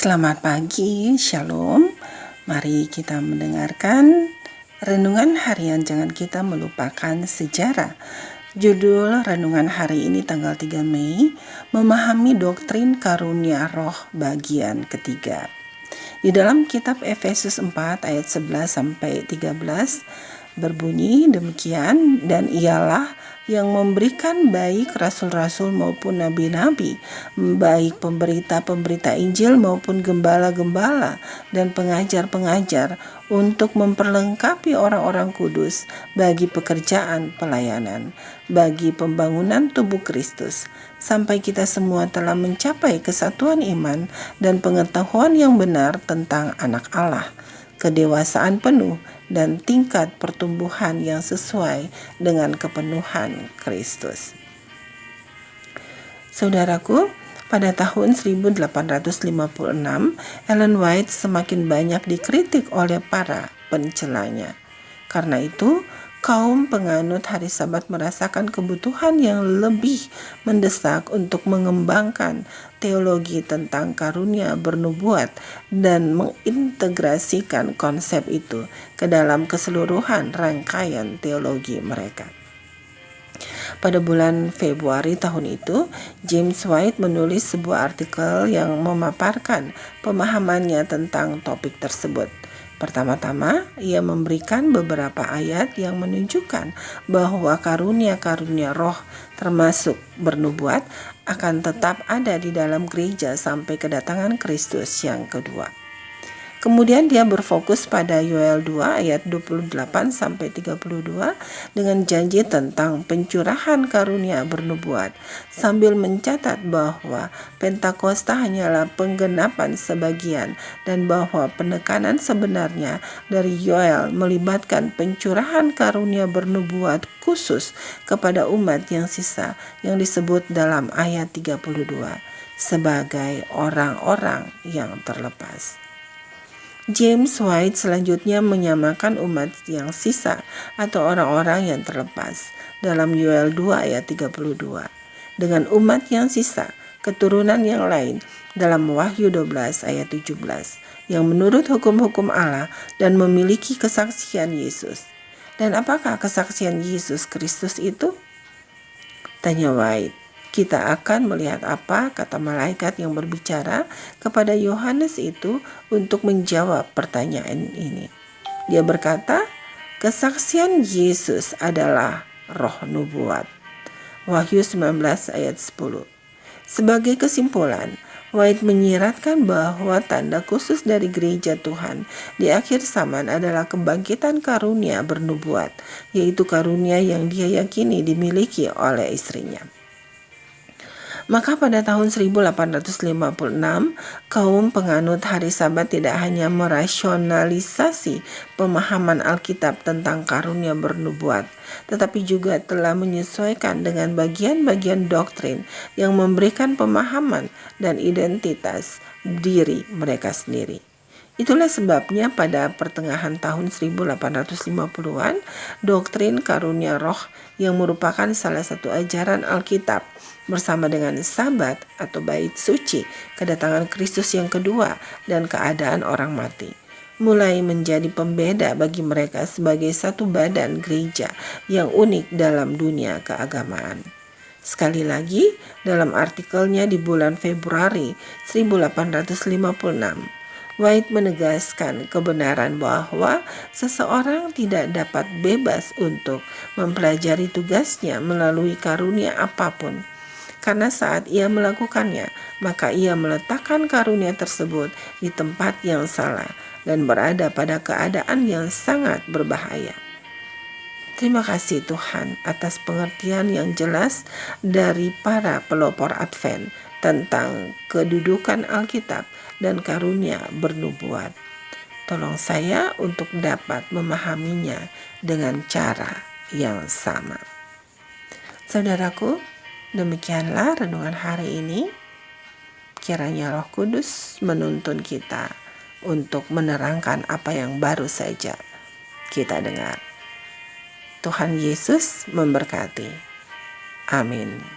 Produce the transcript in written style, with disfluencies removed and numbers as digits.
Selamat pagi, Shalom. Mari kita mendengarkan renungan harian Jangan Kita Melupakan Sejarah. Judul renungan hari ini tanggal 3 Mei, Memahami Doktrin Karunia Roh bagian ketiga. Di dalam kitab Efesus 4 ayat 11 sampai 13 berbunyi demikian, dan ialah yang memberikan baik rasul-rasul maupun nabi-nabi, baik pemberita-pemberita Injil maupun gembala-gembala dan pengajar-pengajar, untuk memperlengkapi orang-orang kudus bagi pekerjaan pelayanan, bagi pembangunan tubuh Kristus, sampai kita semua telah mencapai kesatuan iman dan pengetahuan yang benar tentang Anak Allah, kedewasaan penuh dan tingkat pertumbuhan yang sesuai dengan kepenuhan Kristus. Saudaraku, pada tahun 1856, Ellen White semakin banyak dikritik oleh para pencelanya. Karena itu, kaum penganut hari Sabat merasakan kebutuhan yang lebih mendesak untuk mengembangkan teologi tentang karunia bernubuat dan mengintegrasikan konsep itu ke dalam keseluruhan rangkaian teologi mereka. Pada bulan Februari tahun itu, James White menulis sebuah artikel yang memaparkan pemahamannya tentang topik tersebut. Pertama-tama, ia memberikan beberapa ayat yang menunjukkan bahwa karunia-karunia roh termasuk bernubuat akan tetap ada di dalam gereja sampai kedatangan Kristus yang kedua. Kemudian dia berfokus pada Yoel 2 ayat 28-32 dengan janji tentang pencurahan karunia bernubuat, sambil mencatat bahwa Pentakosta hanyalah penggenapan sebagian dan bahwa penekanan sebenarnya dari Yoel melibatkan pencurahan karunia bernubuat khusus kepada umat yang sisa yang disebut dalam ayat 32 sebagai orang-orang yang terlepas. James White selanjutnya menyamakan umat yang sisa atau orang-orang yang terlepas dalam Yoel 2 ayat 32 dengan umat yang sisa, keturunan yang lain dalam Wahyu 12 ayat 17 yang menurut hukum-hukum Allah dan memiliki kesaksian Yesus. Dan apakah kesaksian Yesus Kristus itu? Tanya White. Kita akan melihat apa kata malaikat yang berbicara kepada Yohanes itu untuk menjawab pertanyaan ini. Dia berkata, kesaksian Yesus adalah roh nubuat. Wahyu 19 ayat 10. Sebagai kesimpulan, White menyiratkan bahwa tanda khusus dari gereja Tuhan di akhir zaman adalah kebangkitan karunia bernubuat, yaitu karunia yang dia yakini dimiliki oleh istrinya. Maka pada tahun 1856, kaum penganut hari Sabat tidak hanya merasionalisasi pemahaman Alkitab tentang karunia bernubuat, tetapi juga telah menyesuaikan dengan bagian-bagian doktrin yang memberikan pemahaman dan identitas diri mereka sendiri. Itulah sebabnya pada pertengahan tahun 1850-an, doktrin karunia roh yang merupakan salah satu ajaran Alkitab bersama dengan Sabat atau bait suci, kedatangan Kristus yang kedua, dan keadaan orang mati, mulai menjadi pembeda bagi mereka sebagai satu badan gereja yang unik dalam dunia keagamaan. Sekali lagi, dalam artikelnya di bulan Februari 1856, White menegaskan kebenaran bahwa seseorang tidak dapat bebas untuk mempelajari tugasnya melalui karunia apapun, karena saat ia melakukannya, maka ia meletakkan karunia tersebut di tempat yang salah dan berada pada keadaan yang sangat berbahaya. Terima kasih Tuhan atas pengertian yang jelas dari para pelopor Advent tentang kedudukan Alkitab dan karunia bernubuat. Tolong saya untuk dapat memahaminya dengan cara yang sama. Saudaraku, demikianlah renungan hari ini. Kiranya Roh Kudus menuntun kita untuk menerangkan apa yang baru saja kita dengar. Tuhan Yesus memberkati. Amin.